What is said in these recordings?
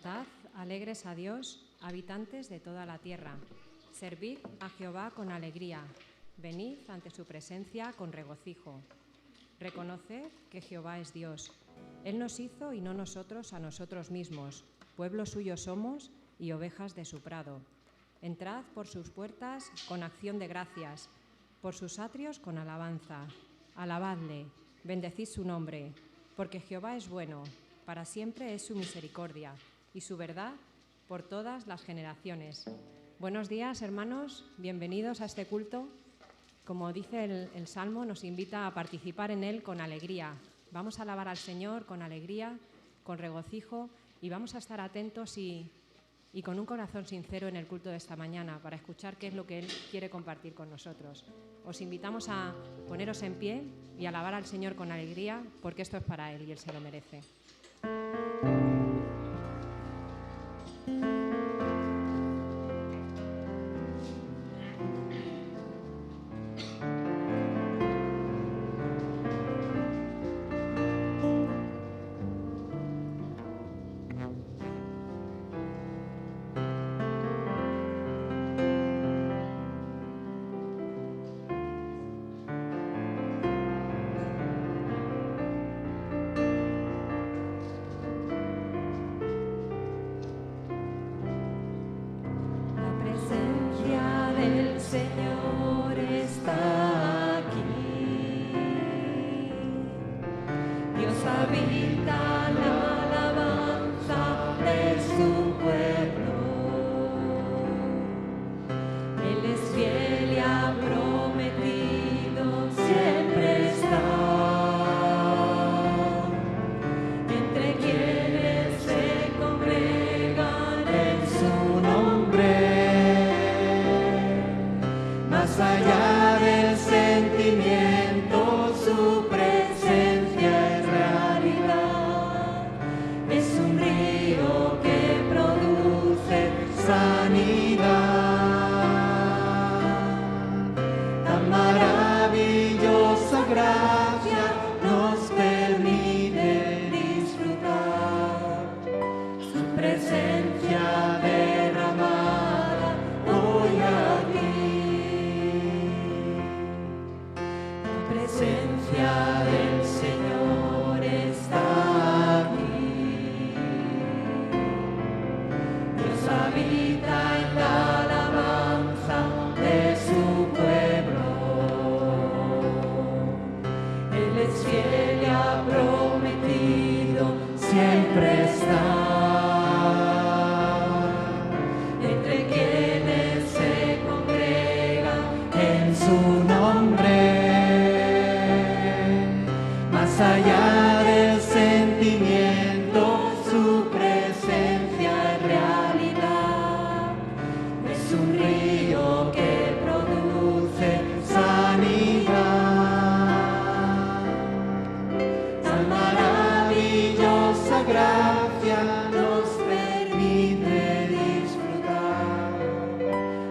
Cantad alegres a Dios, habitantes de toda la tierra. Servid a Jehová con alegría. Venid ante su presencia con regocijo. Reconoced que Jehová es Dios. Él nos hizo y no nosotros a nosotros mismos. Pueblo suyo somos y ovejas de su prado. Entrad por sus puertas con acción de gracias, por sus atrios con alabanza. Alabadle, bendecid su nombre, porque Jehová es bueno, para siempre es su misericordia y su verdad por todas las generaciones. Buenos días, hermanos, bienvenidos a este culto. Como dice el Salmo, nos invita a participar en él con alegría. Vamos a alabar al Señor con alegría, con regocijo, y vamos a estar atentos y con un corazón sincero en el culto de esta mañana para escuchar qué es lo que Él quiere compartir con nosotros. Os invitamos a poneros en pie y alabar al Señor con alegría, porque esto es para Él y Él se lo merece. Señor está aquí, Dios habita la alabanza de su pueblo, Él es fiel y ha prometido siempre estar entre quienes se congregan en su nombre. Más allá del sentimiento, su presencia es realidad. Es un río que produce sanidad. Tan maravillosa gracia nos permite disfrutar su presencia derramada hoy aquí. La presencia del Señor está aquí. Dios habita en la alabanza de su pueblo. Él es fiel y ha prometido siempre estar entre quienes se congregan en su nombre. Más allá del sentimiento, su presencia es realidad. Es un río que produce sanidad. Tan maravillosa gracia nos permite disfrutar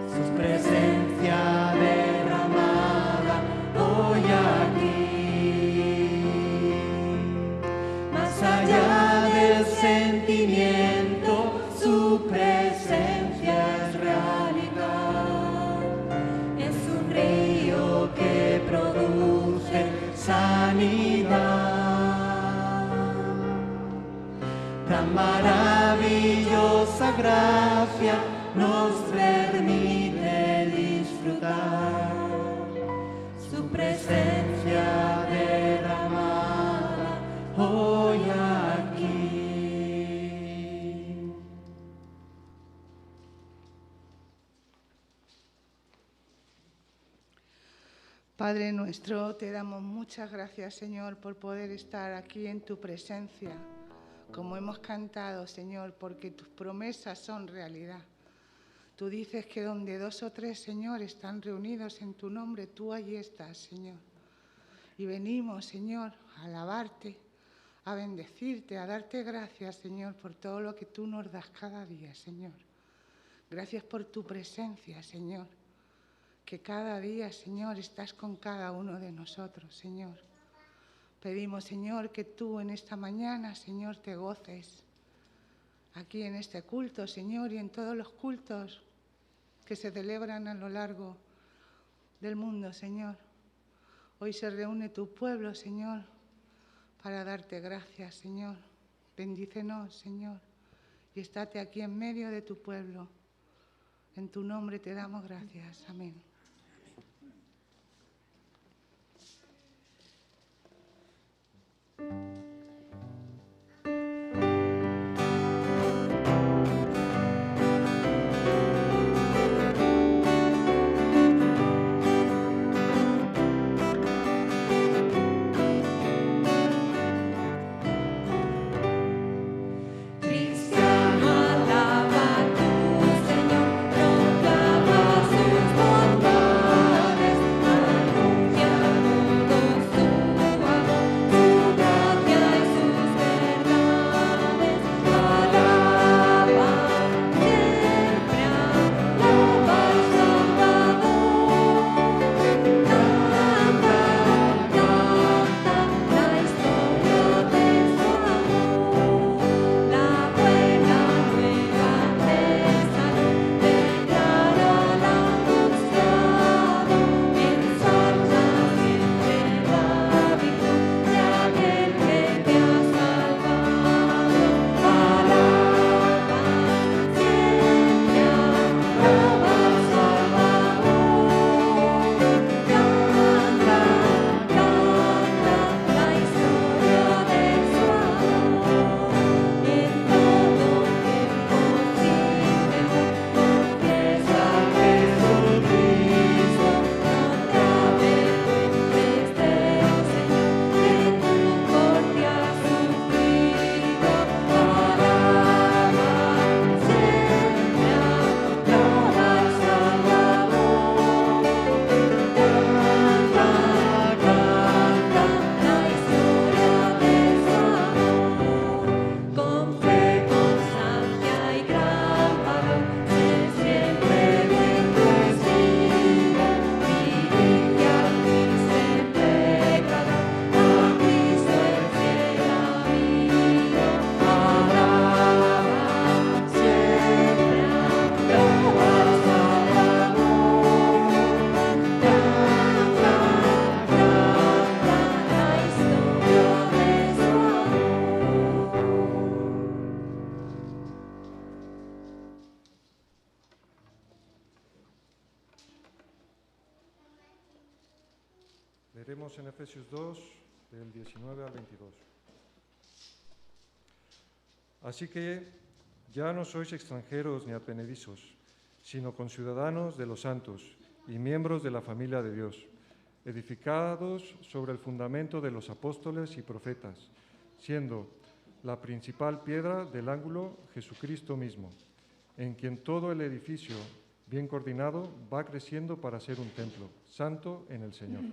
su presencia derramada hoy aquí. Más allá del sentimiento, su presencia es realidad. Es un río que produce sanidad. Tan maravillosa gracia nos permite disfrutar su presencia derramada hoy aquí. Padre nuestro, te damos muchas gracias, Señor, por poder estar aquí en tu presencia, como hemos cantado, Señor, porque tus promesas son realidad. Tú dices que donde 2 o 3, Señor, están reunidos en tu nombre, tú allí estás, Señor. Y venimos, Señor, a alabarte, a bendecirte, a darte gracias, Señor, por todo lo que tú nos das cada día, Señor. Gracias por tu presencia, Señor, que cada día, Señor, estás con cada uno de nosotros, Señor. Pedimos, Señor, que tú en esta mañana, Señor, te goces aquí en este culto, Señor, y en todos los cultos que se celebran a lo largo del mundo, Señor. Hoy se reúne tu pueblo, Señor, para darte gracias, Señor. Bendícenos, Señor, y estate aquí en medio de tu pueblo. En tu nombre te damos gracias. Amén. Leeremos en Efesios 2, del 19 al 22. Así que ya no sois extranjeros ni advenedizos, sino conciudadanos de los santos y miembros de la familia de Dios, edificados sobre el fundamento de los apóstoles y profetas, siendo la principal piedra del ángulo Jesucristo mismo, en quien todo el edificio, bien coordinado, va creciendo para ser un templo santo en el Señor.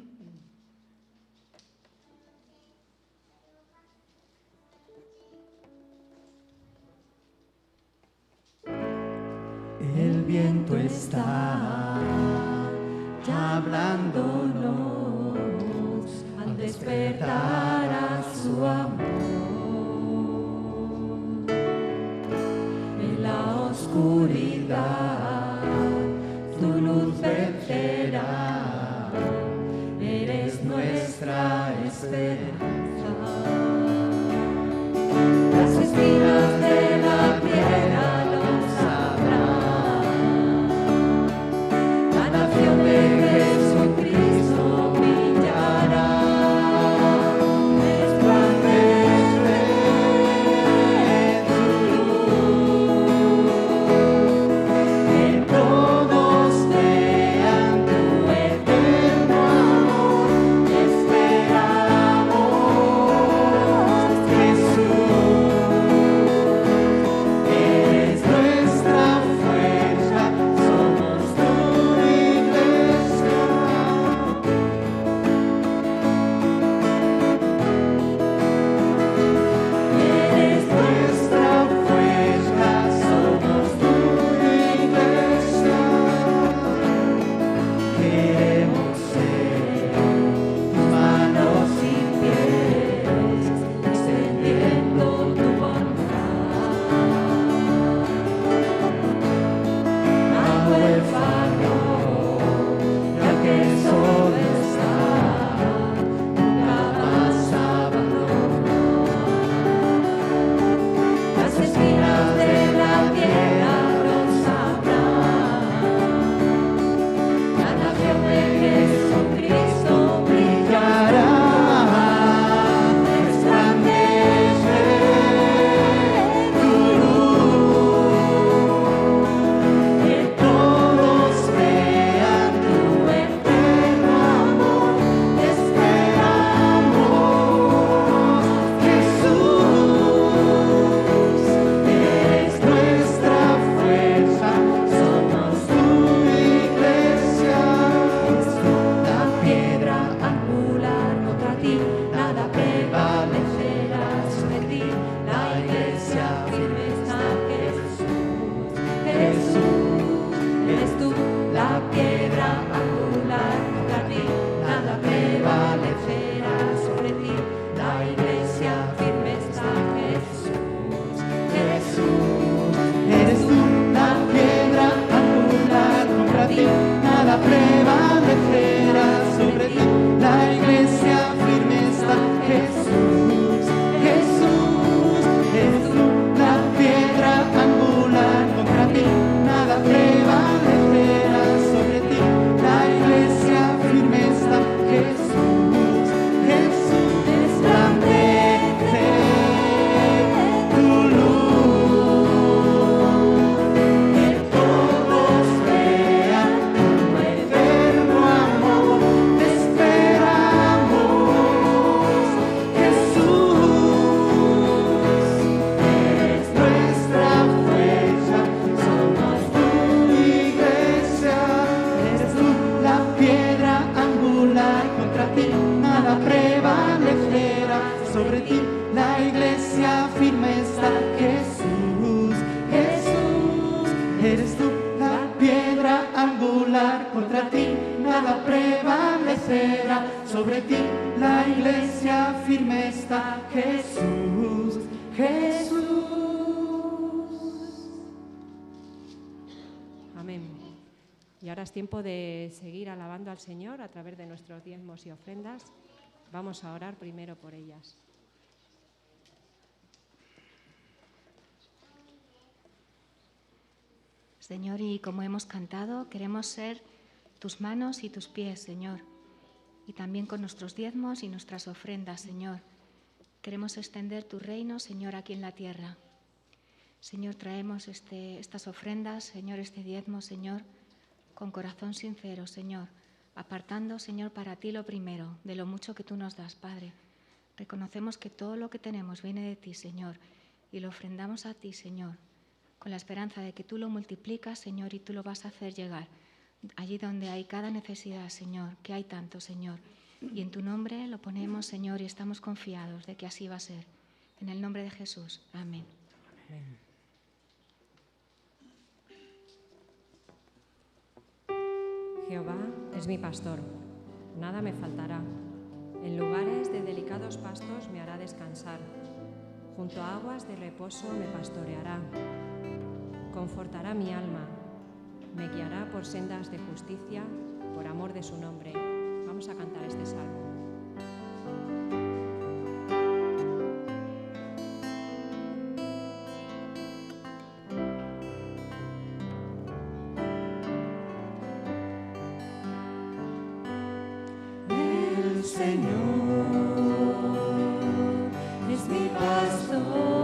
El viento está hablándonos al despertar a su amor. En la oscuridad tu luz vencerá, eres nuestra esperanza. Las espinas de la tierra los sabrán, sobre ti la iglesia firme está. Jesús, Jesús, eres tú la piedra angular, contra ti nada prevalecerá. Sobre ti la iglesia firme está. Jesús, Jesús. Amén. Y ahora es tiempo de seguir alabando al Señor a través de nuestros diezmos y ofrendas. Vamos a orar primero por ellas. Señor, y como hemos cantado, queremos ser tus manos y tus pies, Señor. Y también con nuestros diezmos y nuestras ofrendas, Señor. Queremos extender tu reino, Señor, aquí en la tierra. Señor, traemos estas ofrendas, Señor, este diezmo, Señor, con corazón sincero, Señor, apartando, Señor, para ti lo primero, de lo mucho que tú nos das, Padre. Reconocemos que todo lo que tenemos viene de ti, Señor, y lo ofrendamos a ti, Señor, con la esperanza de que tú lo multiplicas, Señor, y tú lo vas a hacer llegar allí donde hay cada necesidad, Señor, que hay tanto, Señor. Y en tu nombre lo ponemos, Señor, y estamos confiados de que así va a ser. En el nombre de Jesús. Amén. Amén. Jehová es mi pastor, nada me faltará. En lugares de delicados pastos me hará descansar. Junto a aguas de reposo me pastoreará. Confortará mi alma. Me guiará por sendas de justicia, por amor de su nombre. Vamos a cantar este salmo. El Señor es mi pastor.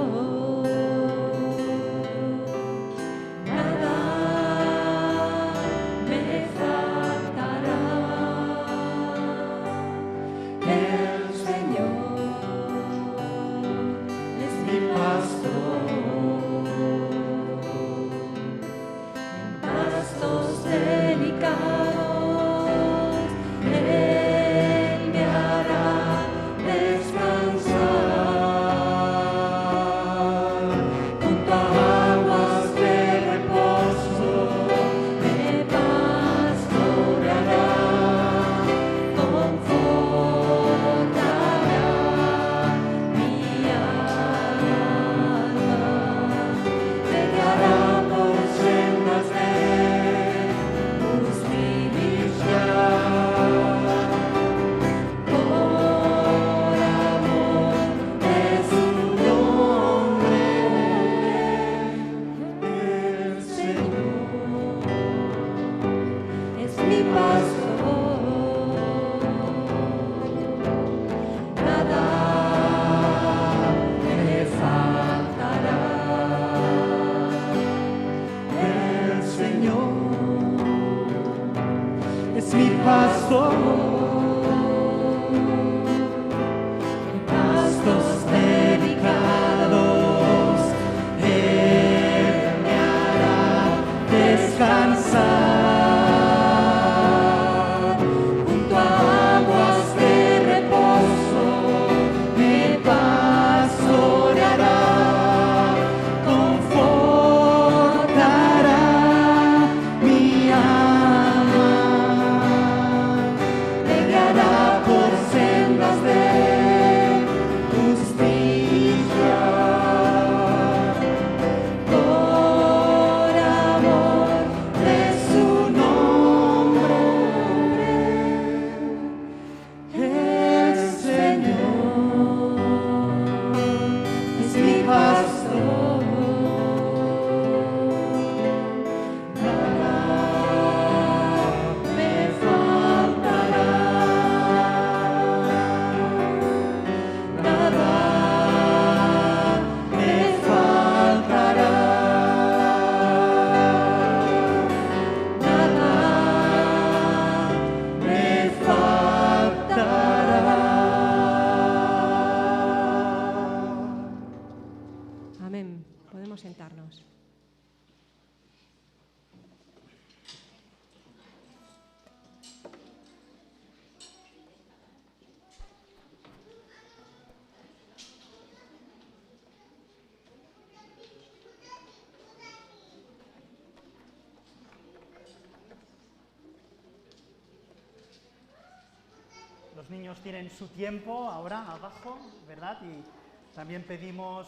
Los niños tienen su tiempo ahora abajo, ¿verdad? Y también pedimos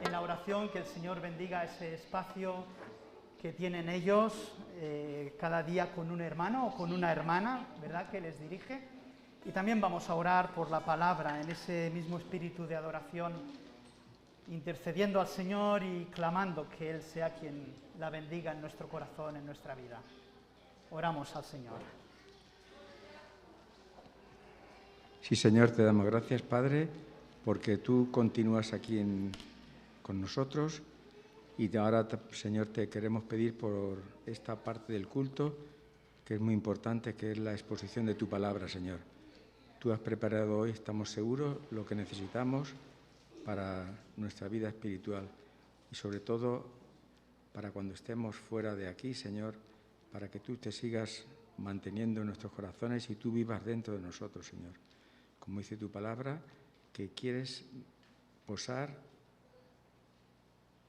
en la oración que el Señor bendiga ese espacio que tienen ellos cada día con un hermano o con una hermana, ¿verdad?, que les dirige. Y también vamos a orar por la palabra en ese mismo espíritu de adoración, intercediendo al Señor y clamando que Él sea quien la bendiga en nuestro corazón, en nuestra vida. Oramos al Señor. Sí, Señor, te damos gracias, Padre, porque tú continúas aquí con nosotros y ahora, Señor, te queremos pedir por esta parte del culto, que es muy importante, que es la exposición de tu palabra, Señor. Tú has preparado hoy, estamos seguros, lo que necesitamos para nuestra vida espiritual y sobre todo para cuando estemos fuera de aquí, Señor, para que tú te sigas manteniendo en nuestros corazones y tú vivas dentro de nosotros, Señor. Como dice tu palabra, que quieres posar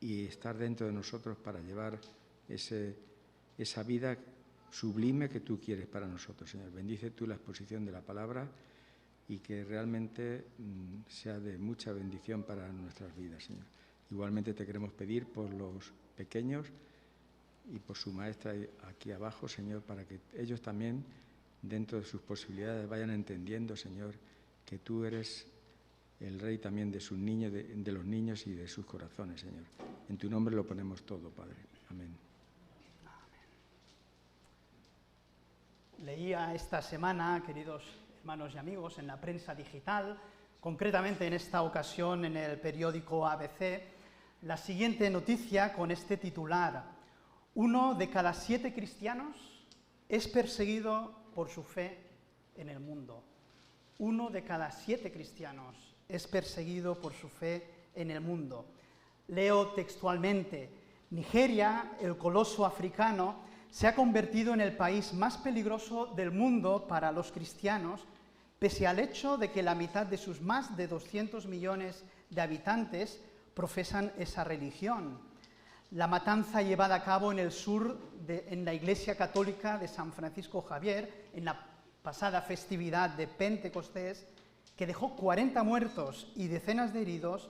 y estar dentro de nosotros para llevar esa vida sublime que tú quieres para nosotros, Señor. Bendice tú la exposición de la palabra y que realmente sea de mucha bendición para nuestras vidas, Señor. Igualmente te queremos pedir por los pequeños y por su maestra aquí abajo, Señor, para que ellos también, dentro de sus posibilidades, vayan entendiendo, Señor, que tú eres el Rey también de sus niños, de los niños y de sus corazones, Señor. En tu nombre lo ponemos todo, Padre. Amén. Leía esta semana, queridos hermanos y amigos, en la prensa digital, concretamente en esta ocasión en el periódico ABC, la siguiente noticia con este titular: 1 de cada 7 cristianos es perseguido por su fe en el mundo. 1 de cada 7 cristianos es perseguido por su fe en el mundo. Leo textualmente: Nigeria, el coloso africano, se ha convertido en el país más peligroso del mundo para los cristianos, pese al hecho de que la mitad de sus más de 200 millones de habitantes profesan esa religión. La matanza llevada a cabo en el sur, en la Iglesia Católica de San Francisco Javier, en la pasada festividad de Pentecostés, que dejó 40 muertos y decenas de heridos,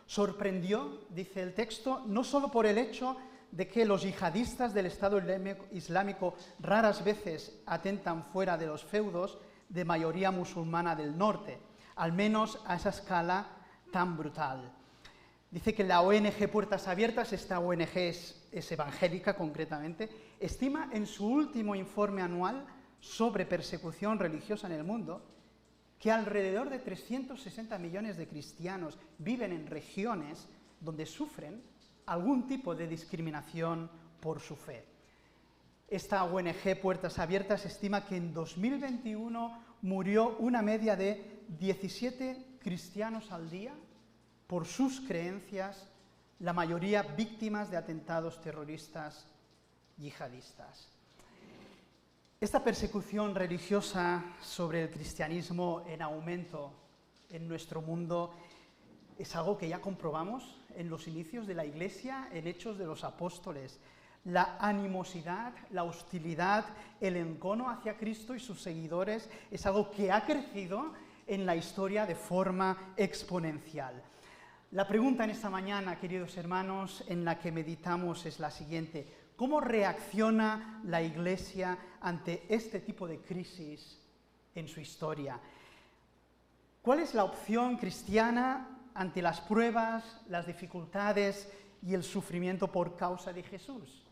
sorprendió, dice el texto, no solo por el hecho de que los yihadistas del Estado Islámico raras veces atentan fuera de los feudos de mayoría musulmana del norte, al menos a esa escala tan brutal. Dice que la ONG Puertas Abiertas, esta ONG es evangélica concretamente, estima en su último informe anual sobre persecución religiosa en el mundo que alrededor de 360 millones de cristianos viven en regiones donde sufren algún tipo de discriminación por su fe. Esta ONG Puertas Abiertas estima que en 2021 murió una media de 17 cristianos al día por sus creencias, la mayoría víctimas de atentados terroristas yihadistas. Esta persecución religiosa sobre el cristianismo en aumento en nuestro mundo es algo que ya comprobamos en los inicios de la Iglesia, en Hechos de los Apóstoles. La animosidad, la hostilidad, el encono hacia Cristo y sus seguidores es algo que ha crecido en la historia de forma exponencial. La pregunta en esta mañana, queridos hermanos, en la que meditamos es la siguiente: ¿cómo reacciona la Iglesia ante este tipo de crisis en su historia? ¿Cuál es la opción cristiana ante las pruebas, las dificultades y el sufrimiento por causa de Jesús?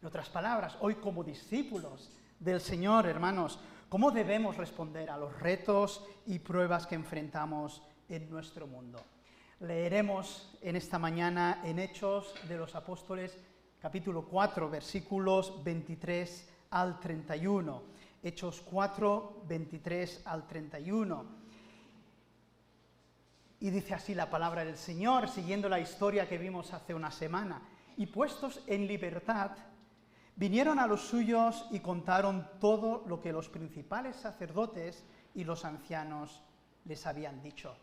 En otras palabras, hoy como discípulos del Señor, hermanos, ¿cómo debemos responder a los retos y pruebas que enfrentamos en nuestro mundo? Leeremos en esta mañana en Hechos de los Apóstoles, capítulo 4, versículos 23 al 31. Hechos 4, 23 al 31. Y dice así la palabra del Señor, siguiendo la historia que vimos hace una semana. Y puestos en libertad, vinieron a los suyos y contaron todo lo que los principales sacerdotes y los ancianos les habían dicho.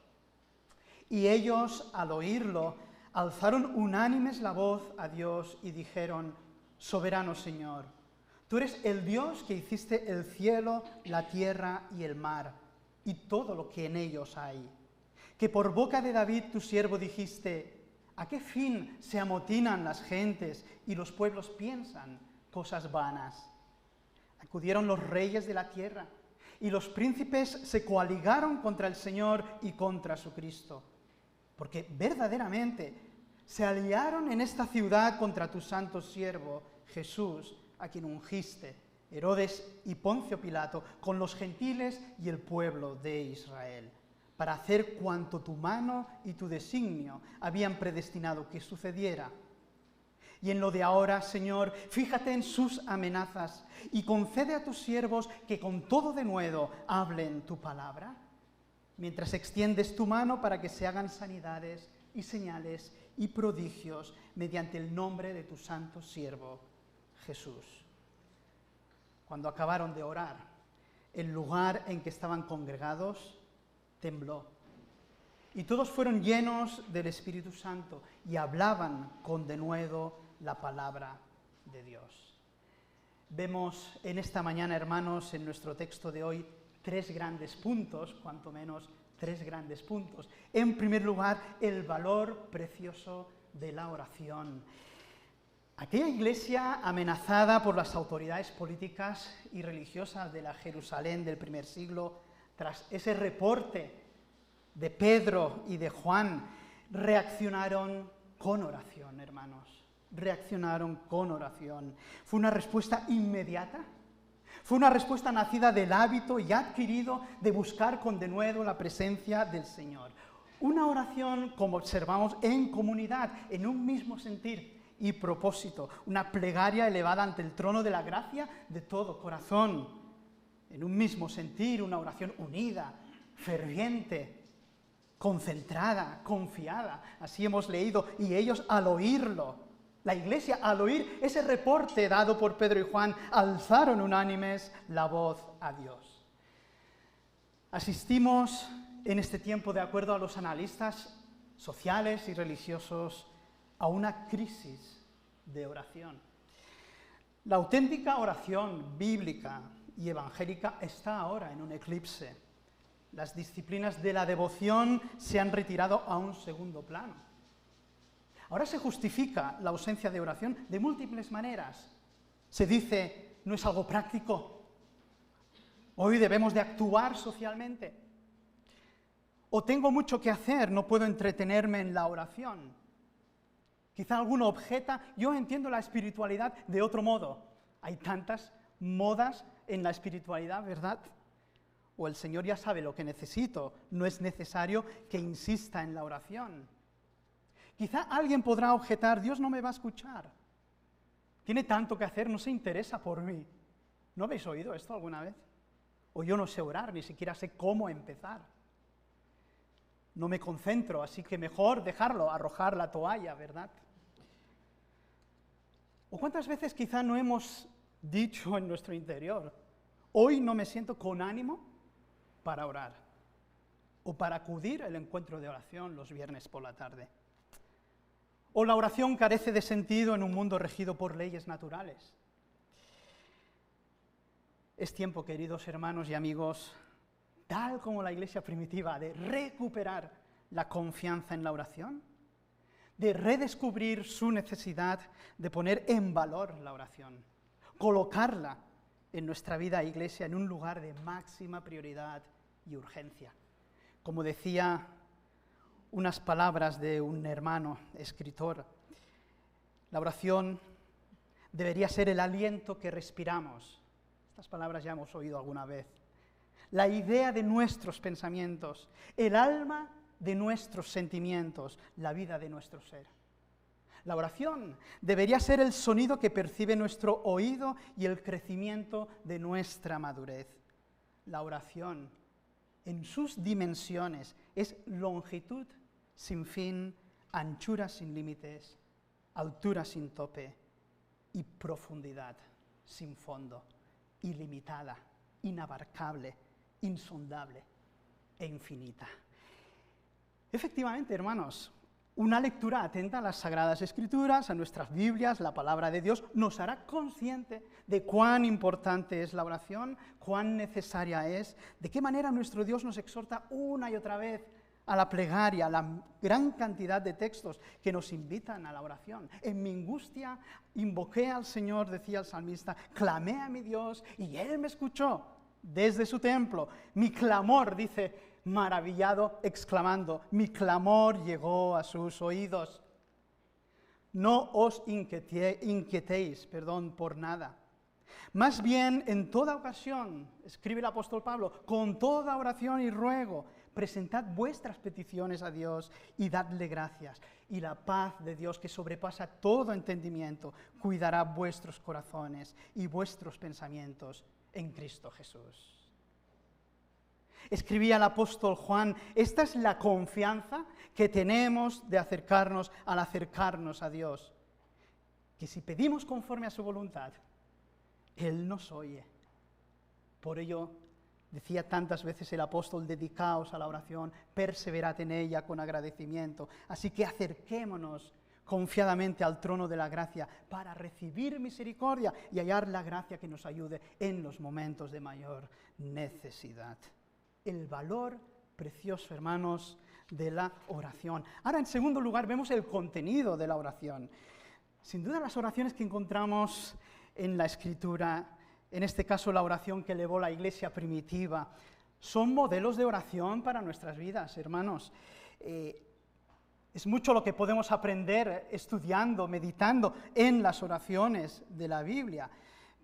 Y ellos, al oírlo, alzaron unánimes la voz a Dios y dijeron: Soberano Señor, tú eres el Dios que hiciste el cielo, la tierra y el mar. y todo lo que en ellos hay. Que por boca de David tu siervo dijiste: ¿a qué fin se amotinan las gentes y los pueblos piensan cosas vanas? Acudieron los reyes de la tierra y los príncipes se coaligaron contra el Señor y contra su Cristo, porque verdaderamente se aliaron en esta ciudad contra tu santo siervo Jesús, a quien ungiste, Herodes y Poncio Pilato, con los gentiles y el pueblo de Israel, para hacer cuanto tu mano y tu designio habían predestinado que sucediera. Y en lo de ahora, Señor, fíjate en sus amenazas y concede a tus siervos que con todo denuedo hablen tu palabra, mientras extiendes tu mano para que se hagan sanidades y señales y prodigios mediante el nombre de tu santo siervo Jesús. Cuando acabaron de orar, el lugar en que estaban congregados tembló, y todos fueron llenos del Espíritu Santo y hablaban con denuedo la palabra de Dios. Vemos en esta mañana, hermanos, en nuestro texto de hoy, tres grandes puntos, cuanto menos tres grandes puntos. En primer lugar, el valor precioso de la oración. Aquella iglesia amenazada por las autoridades políticas y religiosas de la Jerusalén del primer siglo, tras ese reporte de Pedro y de Juan, reaccionaron con oración, hermanos. Reaccionaron con oración. Fue una respuesta inmediata. Fue una respuesta nacida del hábito y adquirido de buscar con denuedo la presencia del Señor. Una oración, como observamos, en comunidad, en un mismo sentir y propósito. Una plegaria elevada ante el trono de la gracia de todo corazón. En un mismo sentir, una oración unida, ferviente, concentrada, confiada. Así hemos leído. Y ellos al oírlo, la iglesia, al oír ese reporte dado por Pedro y Juan, alzaron unánimes la voz a Dios. Asistimos en este tiempo, de acuerdo a los analistas sociales y religiosos, a una crisis de oración. La auténtica oración bíblica y evangélica está ahora en un eclipse. Las disciplinas de la devoción se han retirado a un segundo plano. Ahora se justifica la ausencia de oración de múltiples maneras. Se dice, no es algo práctico. Hoy debemos de actuar socialmente. O tengo mucho que hacer, no puedo entretenerme en la oración. Quizá alguno objeta, yo entiendo la espiritualidad de otro modo. Hay tantas modas en la espiritualidad, ¿verdad? O el Señor ya sabe lo que necesito, no es necesario que insista en la oración. Quizá alguien podrá objetar, Dios no me va a escuchar. Tiene tanto que hacer, no se interesa por mí. ¿No habéis oído esto alguna vez? O yo no sé orar, ni siquiera sé cómo empezar. No me concentro, así que mejor dejarlo, arrojar la toalla, ¿verdad? ¿O cuántas veces quizá no hemos dicho en nuestro interior, hoy no me siento con ánimo para orar, o para acudir al encuentro de oración los viernes por la tarde? O la oración carece de sentido en un mundo regido por leyes naturales. Es tiempo, queridos hermanos y amigos, tal como la iglesia primitiva, de recuperar la confianza en la oración, de redescubrir su necesidad de poner en valor la oración, colocarla en nuestra vida iglesia en un lugar de máxima prioridad y urgencia. Como decía unas palabras de un hermano escritor, la oración debería ser el aliento que respiramos. Estas palabras ya hemos oído alguna vez. La idea de nuestros pensamientos, el alma de nuestros sentimientos, la vida de nuestro ser. La oración debería ser el sonido que percibe nuestro oído y el crecimiento de nuestra madurez. La oración, en sus dimensiones, es longitud sin fin, anchura sin límites, altura sin tope y profundidad sin fondo, ilimitada, inabarcable, insondable e infinita. Efectivamente, hermanos, Una lectura atenta a las Sagradas Escrituras, a nuestras Biblias, la palabra de Dios, nos hará consciente de cuán importante es la oración, cuán necesaria es, de qué manera nuestro Dios nos exhorta una y otra vez a la plegaria, a la gran cantidad de textos que nos invitan a la oración. En mi angustia invoqué al Señor, decía el salmista, clamé a mi Dios y Él me escuchó desde su templo. Mi clamor, dice, maravillado, exclamando, mi clamor llegó a sus oídos. No os inquietéis, por nada. Más bien, en toda ocasión, escribe el apóstol Pablo, con toda oración y ruego, presentad vuestras peticiones a Dios y dadle gracias. Y la paz de Dios, que sobrepasa todo entendimiento, cuidará vuestros corazones y vuestros pensamientos en Cristo Jesús. Escribía el apóstol Juan, esta es la confianza que tenemos de acercarnos al acercarnos a Dios, que si pedimos conforme a su voluntad, Él nos oye. Por ello, decía tantas veces el apóstol, dedicaos a la oración, perseverad en ella con agradecimiento. Así que acerquémonos confiadamente al trono de la gracia para recibir misericordia y hallar la gracia que nos ayude en los momentos de mayor necesidad. El valor precioso, hermanos, de la oración. Ahora, en segundo lugar, vemos el contenido de la oración. Sin duda, las oraciones que encontramos en la Escritura, en este caso la oración que elevó la iglesia primitiva, son modelos de oración para nuestras vidas, hermanos. Es mucho lo que podemos aprender estudiando, meditando en las oraciones de la Biblia.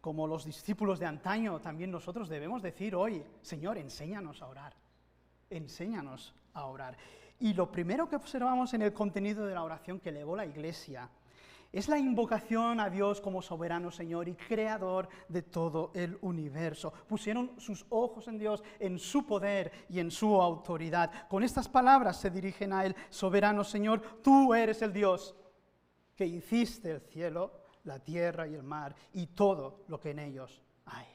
Como los discípulos de antaño, también nosotros debemos decir hoy, Señor, enséñanos a orar, enséñanos a orar. Y lo primero que observamos en el contenido de la oración que elevó la Iglesia es la invocación a Dios como soberano Señor y creador de todo el universo. Pusieron sus ojos en Dios, en su poder y en su autoridad. Con estas palabras se dirigen a Él, soberano Señor, tú eres el Dios que hiciste el cielo, la tierra y el mar, y todo lo que en ellos hay.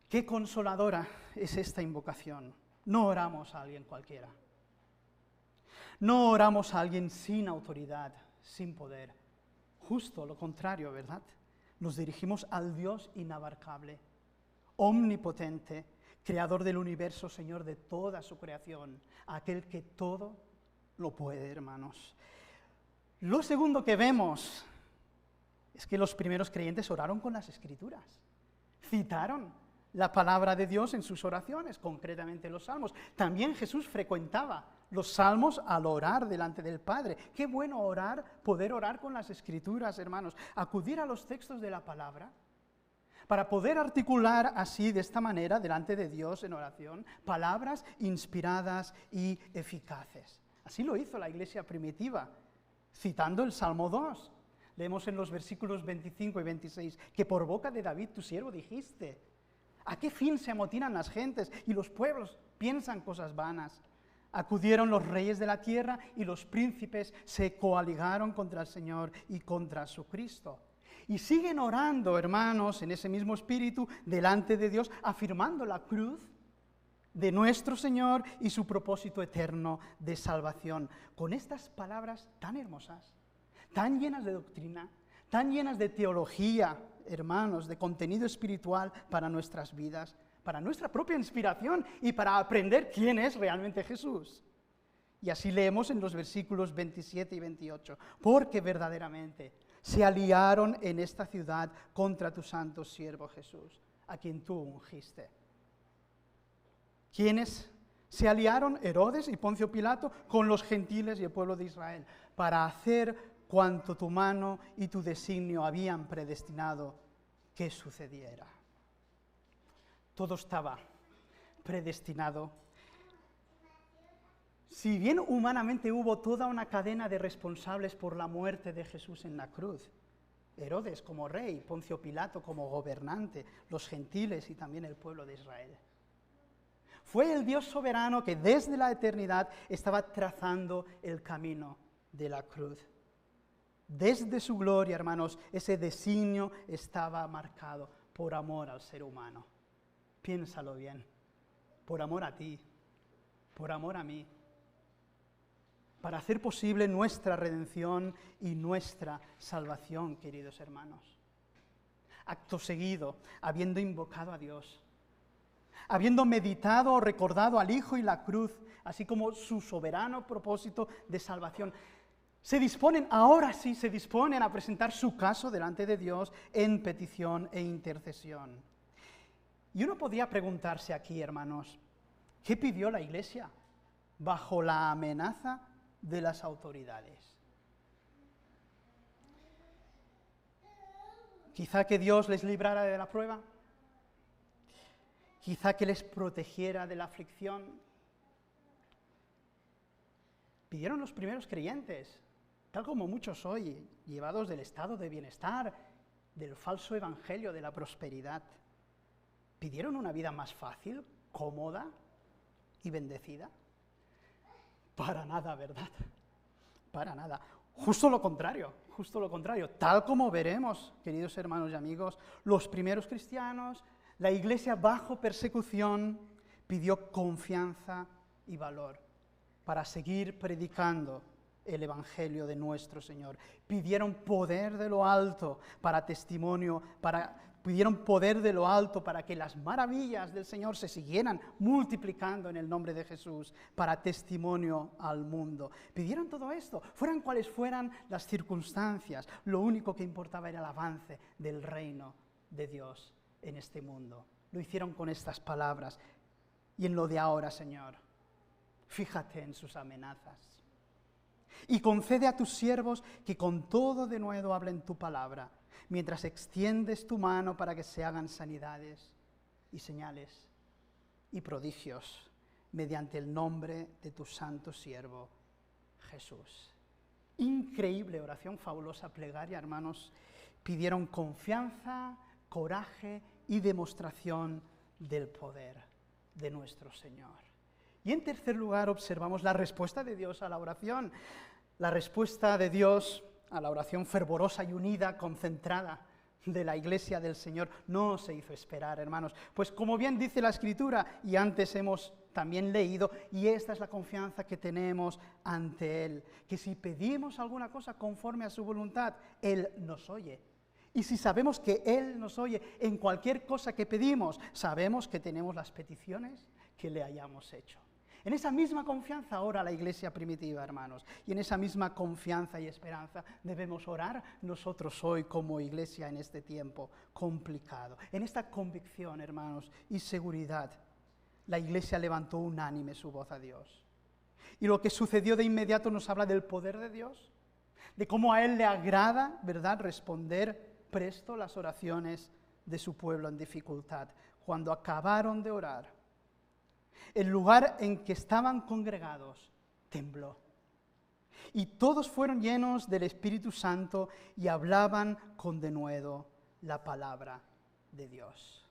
Qué consoladora es esta invocación. No oramos a alguien cualquiera. No oramos a alguien sin autoridad, sin poder. Justo lo contrario, ¿verdad? Nos dirigimos al Dios inabarcable, omnipotente, creador del universo, Señor de toda su creación, aquel que todo lo puede, hermanos. Lo segundo que vemos es que los primeros creyentes oraron con las Escrituras, citaron la palabra de Dios en sus oraciones, concretamente los salmos. También Jesús frecuentaba los salmos al orar delante del Padre. Qué bueno orar, poder orar con las Escrituras, hermanos, acudir a los textos de la palabra para poder articular así, de esta manera, delante de Dios en oración, palabras inspiradas y eficaces. Así lo hizo la iglesia primitiva, citando el Salmo 2. Leemos en los versículos 25 y 26, que por boca de David tu siervo dijiste, ¿a qué fin se amotinan las gentes y los pueblos piensan cosas vanas? Acudieron los reyes de la tierra y los príncipes se coaligaron contra el Señor y contra su Cristo. Y siguen orando, hermanos, en ese mismo espíritu, delante de Dios, afirmando la cruz de nuestro Señor y su propósito eterno de salvación. Con estas palabras tan hermosas, tan llenas de doctrina, tan llenas de teología, hermanos, de contenido espiritual para nuestras vidas, para nuestra propia inspiración y para aprender quién es realmente Jesús. Y así leemos en los versículos 27 y 28, porque verdaderamente se aliaron en esta ciudad contra tu santo siervo Jesús, a quien tú ungiste. ¿Quiénes se aliaron? Herodes y Poncio Pilato con los gentiles y el pueblo de Israel, para hacer cuanto tu mano y tu designio habían predestinado que sucediera. Todo estaba predestinado. Si bien humanamente hubo toda una cadena de responsables por la muerte de Jesús en la cruz, Herodes como rey, Poncio Pilato como gobernante, los gentiles y también el pueblo de Israel. Fue el Dios soberano que desde la eternidad estaba trazando el camino de la cruz. Desde su gloria, hermanos, ese designio estaba marcado por amor al ser humano. Piénsalo bien, por amor a ti, por amor a mí, para hacer posible nuestra redención y nuestra salvación, queridos hermanos. Acto seguido, habiendo invocado a Dios, habiendo meditado o recordado al Hijo y la cruz, así como su soberano propósito de salvación, ahora sí se disponen a presentar su caso delante de Dios en petición e intercesión. Y uno podría preguntarse aquí, hermanos, ¿qué pidió la Iglesia bajo la amenaza de las autoridades? Quizá que Dios les librara de la prueba, quizá que les protegiera de la aflicción. Pidieron los primeros creyentes, tal como muchos hoy, llevados del estado de bienestar, del falso evangelio de la prosperidad. ¿Pidieron una vida más fácil, cómoda y bendecida? Para nada, ¿verdad? Para nada. Justo lo contrario. Tal como veremos, queridos hermanos y amigos, los primeros cristianos, la Iglesia bajo persecución, pidió confianza y valor para seguir predicando el Evangelio de nuestro Señor. Pidieron poder de lo alto para testimonio, pidieron poder de lo alto para que las maravillas del Señor se siguieran multiplicando en el nombre de Jesús, para testimonio al mundo. Pidieron todo esto, fueran cuales fueran las circunstancias. Lo único que importaba era el avance del reino de Dios en este mundo. Lo hicieron con estas palabras. Y en lo de ahora, Señor, fíjate en sus amenazas. Y concede a tus siervos que con todo denuedo hablen tu palabra, mientras extiendes tu mano para que se hagan sanidades y señales y prodigios mediante el nombre de tu santo siervo Jesús. Increíble oración, fabulosa plegaria, hermanos. Pidieron confianza, coraje y demostración del poder de nuestro Señor. Y en tercer lugar observamos la respuesta de Dios a la oración. La respuesta de Dios a la oración fervorosa y unida, concentrada de la Iglesia del Señor, no se hizo esperar, hermanos. Pues como bien dice la Escritura, y antes hemos también leído, y esta es la confianza que tenemos ante Él, que si pedimos alguna cosa conforme a su voluntad, Él nos oye. Y si sabemos que Él nos oye en cualquier cosa que pedimos, sabemos que tenemos las peticiones que le hayamos hecho. En esa misma confianza ora la Iglesia primitiva, hermanos, y en esa misma confianza y esperanza debemos orar nosotros hoy como Iglesia en este tiempo complicado. En esta convicción, hermanos, y seguridad, la Iglesia levantó unánime su voz a Dios. Y lo que sucedió de inmediato nos habla del poder de Dios, de cómo a Él le agrada, ¿verdad?, responder presto las oraciones de su pueblo en dificultad. Cuando acabaron de orar, el lugar en que estaban congregados tembló. Y todos fueron llenos del Espíritu Santo y hablaban con denuedo la palabra de Dios.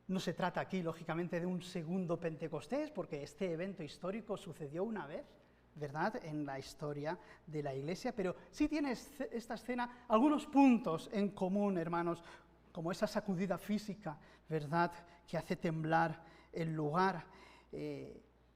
No se trata aquí, lógicamente, de un segundo Pentecostés, porque este evento histórico sucedió una vez, ¿verdad?, en la historia de la Iglesia, pero sí tiene esta escena algunos puntos en común, hermanos, como esa sacudida física, ¿verdad?, que hace temblar el lugar,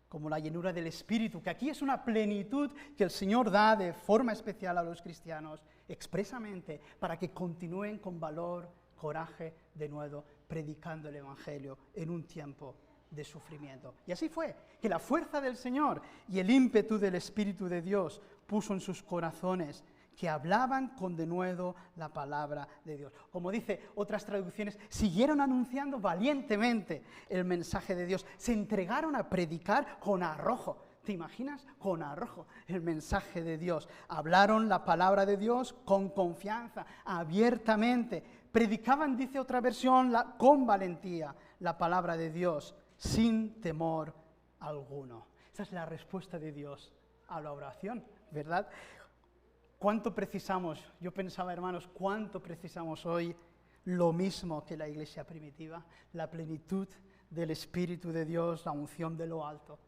como la llenura del Espíritu, que aquí es una plenitud que el Señor da de forma especial a los cristianos, expresamente, para que continúen con valor, coraje, de nuevo, predicando el Evangelio en un tiempo de sufrimiento. Y así fue, que la fuerza del Señor y el ímpetu del Espíritu de Dios puso en sus corazones que hablaban con denuedo la palabra de Dios. Como dice otras traducciones, siguieron anunciando valientemente el mensaje de Dios, se entregaron a predicar con arrojo. ¿Te imaginas? Con arrojo el mensaje de Dios. Hablaron la palabra de Dios con confianza, abiertamente. Predicaban, dice otra versión, con valentía la palabra de Dios, sin temor alguno. Esa es la respuesta de Dios a la oración, ¿verdad? ¿Cuánto precisamos? Yo pensaba, hermanos, ¿cuánto precisamos hoy lo mismo que la Iglesia primitiva? La plenitud del Espíritu de Dios, la unción de lo alto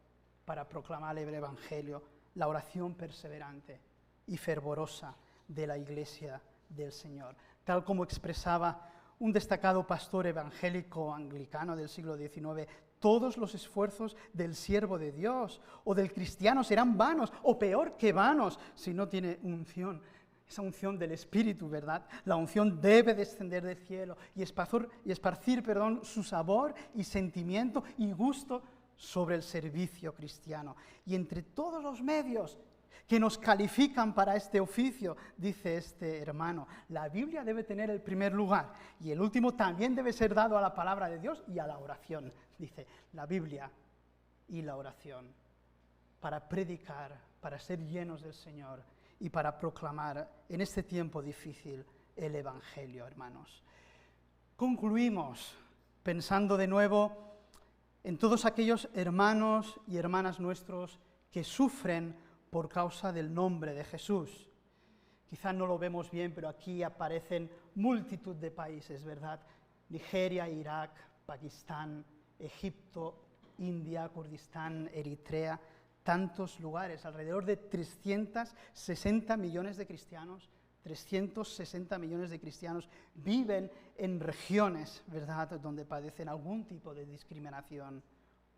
para proclamar el Evangelio, la oración perseverante y fervorosa de la Iglesia del Señor. Tal como expresaba un destacado pastor evangélico anglicano del siglo XIX, todos los esfuerzos del siervo de Dios o del cristiano serán vanos, o peor que vanos, si no tiene unción. Esa unción del Espíritu, ¿verdad? La unción debe descender del cielo y esparcir, su sabor y sentimiento y gusto sobre el servicio cristiano. Y entre todos los medios que nos califican para este oficio, dice este hermano, la Biblia debe tener el primer lugar y el último también debe ser dado a la palabra de Dios y a la oración. Dice, la Biblia y la oración, para predicar, para ser llenos del Señor y para proclamar en este tiempo difícil el Evangelio, hermanos. Concluimos pensando de nuevo en todos aquellos hermanos y hermanas nuestros que sufren por causa del nombre de Jesús. Quizá no lo vemos bien, pero aquí aparecen multitud de países, ¿verdad? Nigeria, Irak, Pakistán, Egipto, India, Kurdistán, Eritrea, tantos lugares, alrededor de 360 millones de cristianos, 360 millones de cristianos viven en regiones, ¿verdad?, donde padecen algún tipo de discriminación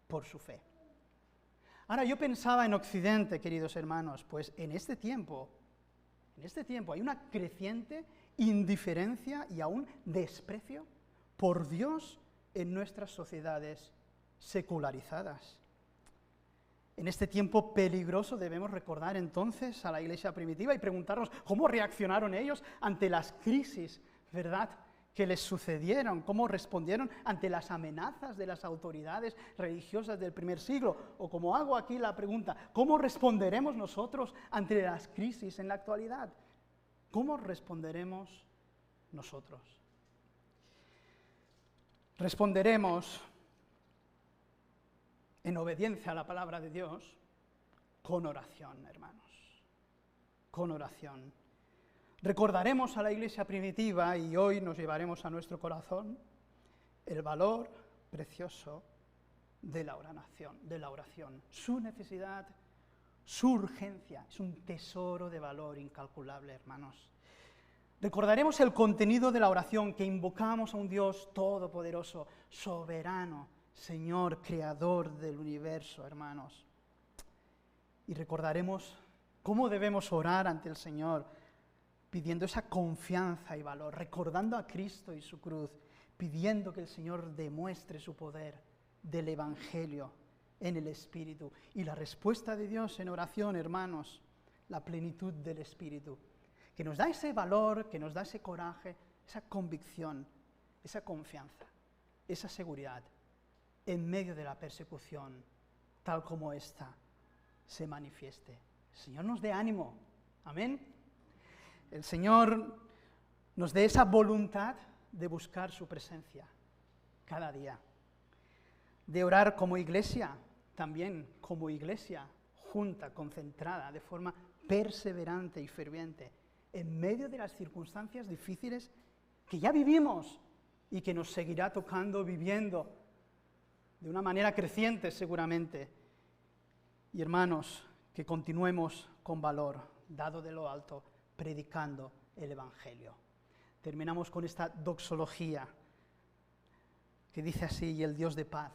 por su fe. Ahora, yo pensaba en Occidente, queridos hermanos, pues en este tiempo hay una creciente indiferencia y aún desprecio por Dios en nuestras sociedades secularizadas. En este tiempo peligroso debemos recordar entonces a la Iglesia primitiva y preguntarnos cómo reaccionaron ellos ante las crisis, ¿verdad?, que les sucedieron, cómo respondieron ante las amenazas de las autoridades religiosas del primer siglo. O como hago aquí la pregunta, ¿cómo responderemos nosotros ante las crisis en la actualidad? ¿Cómo responderemos nosotros? Responderemos en obediencia a la palabra de Dios con oración, hermanos, con oración. Recordaremos a la Iglesia primitiva y hoy nos llevaremos a nuestro corazón el valor precioso de la oración, su necesidad, su urgencia. Es un tesoro de valor incalculable, hermanos. Recordaremos el contenido de la oración, que invocamos a un Dios todopoderoso, soberano, Señor, creador del universo, hermanos. Y recordaremos cómo debemos orar ante el Señor, pidiendo esa confianza y valor, recordando a Cristo y su cruz, pidiendo que el Señor demuestre su poder del Evangelio en el Espíritu. Y la respuesta de Dios en oración, hermanos, la plenitud del Espíritu, que nos da ese valor, que nos da ese coraje, esa convicción, esa confianza, esa seguridad, en medio de la persecución, tal como ésta se manifieste. El Señor nos dé ánimo, amén. El Señor nos dé esa voluntad de buscar su presencia cada día, de orar como iglesia, también como iglesia junta, concentrada, de forma perseverante y ferviente, en medio de las circunstancias difíciles que ya vivimos y que nos seguirá tocando viviendo de una manera creciente seguramente. Y hermanos, que continuemos con valor, dado de lo alto, predicando el Evangelio. Terminamos con esta doxología que dice así: y el Dios de paz,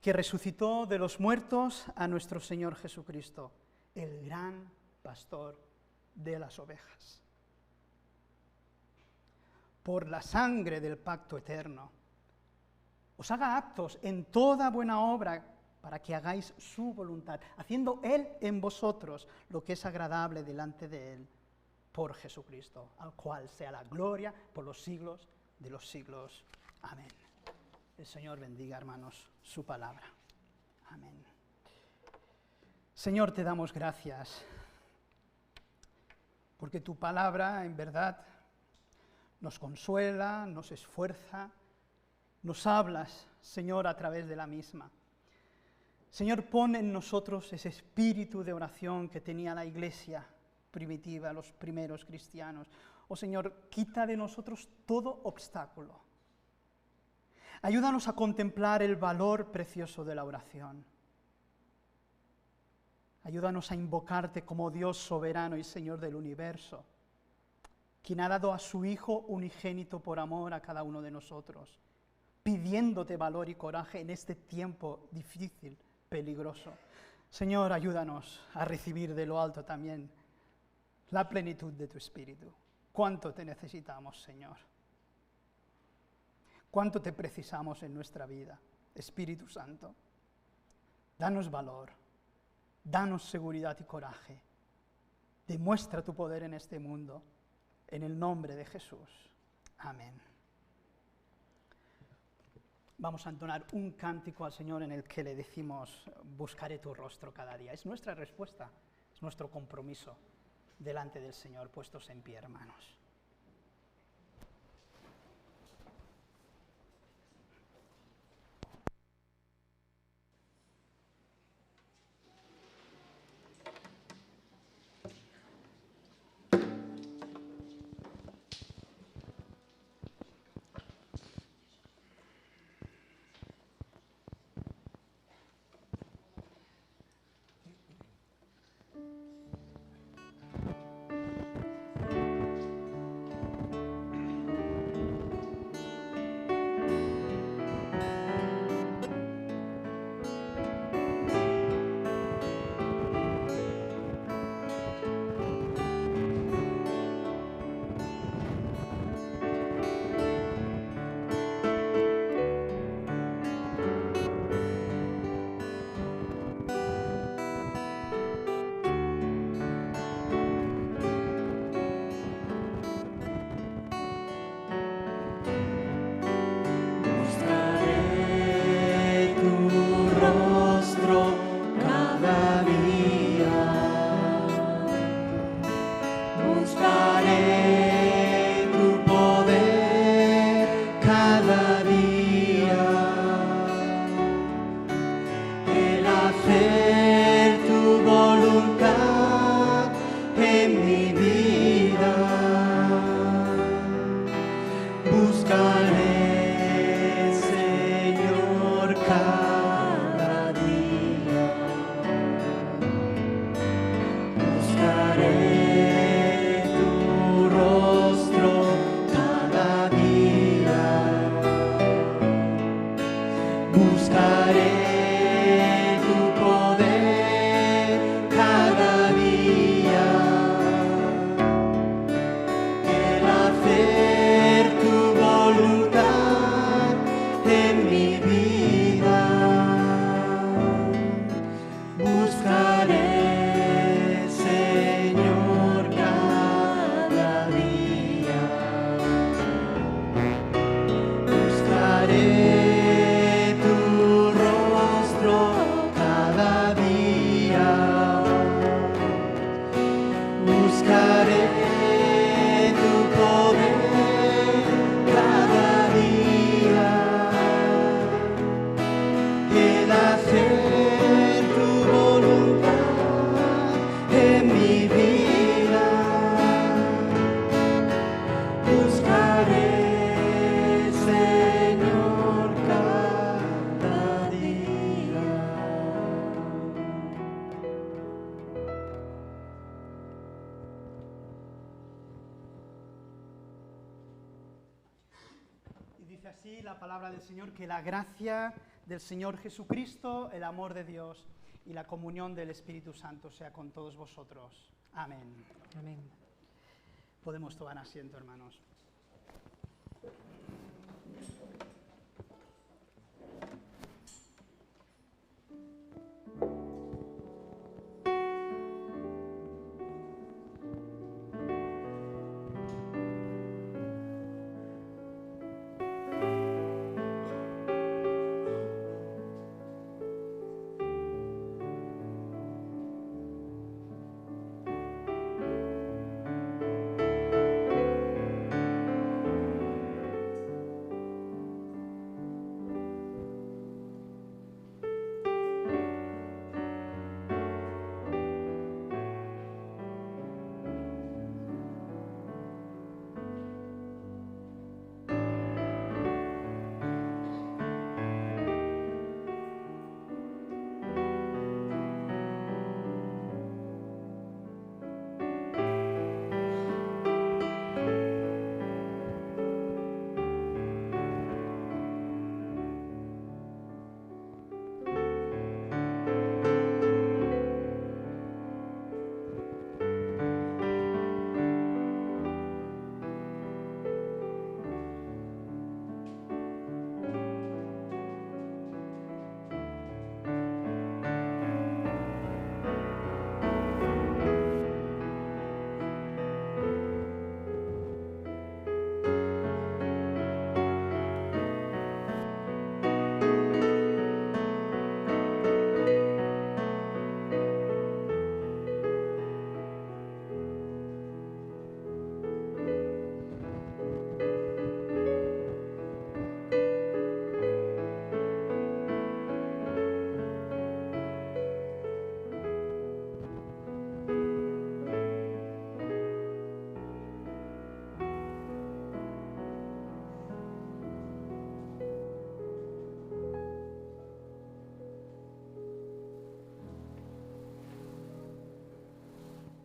que resucitó de los muertos a nuestro Señor Jesucristo, el gran pastor de las ovejas, por la sangre del pacto eterno, os haga aptos en toda buena obra, para que hagáis su voluntad, haciendo Él en vosotros lo que es agradable delante de Él, por Jesucristo, al cual sea la gloria por los siglos de los siglos. Amén. El Señor bendiga, hermanos, su palabra. Amén. Señor, te damos gracias, porque tu palabra, en verdad, nos consuela, nos esfuerza, nos hablas, Señor, a través de la misma. Señor, pon en nosotros ese espíritu de oración que tenía la Iglesia primitiva, los primeros cristianos. Oh Señor, quita de nosotros todo obstáculo. Ayúdanos a contemplar el valor precioso de la oración. Ayúdanos a invocarte como Dios soberano y Señor del universo. quien ha dado a su Hijo unigénito por amor a cada uno de nosotros, pidiéndote valor y coraje en este tiempo difícil, peligroso. Señor, ayúdanos a recibir de lo alto también la plenitud de tu Espíritu. ¿Cuánto te necesitamos, Señor? ¿Cuánto te precisamos en nuestra vida? Espíritu Santo, danos valor, danos seguridad y coraje. Demuestra tu poder en este mundo, en el nombre de Jesús. Amén. Vamos a entonar un cántico al Señor en el que le decimos, buscaré tu rostro cada día. Es nuestra respuesta, es nuestro compromiso delante del Señor, puestos en pie, hermanos. Así la palabra del Señor, que la gracia del Señor Jesucristo, el amor de Dios y la comunión del Espíritu Santo sea con todos vosotros. Amén. Amén. Podemos tomar asiento, hermanos.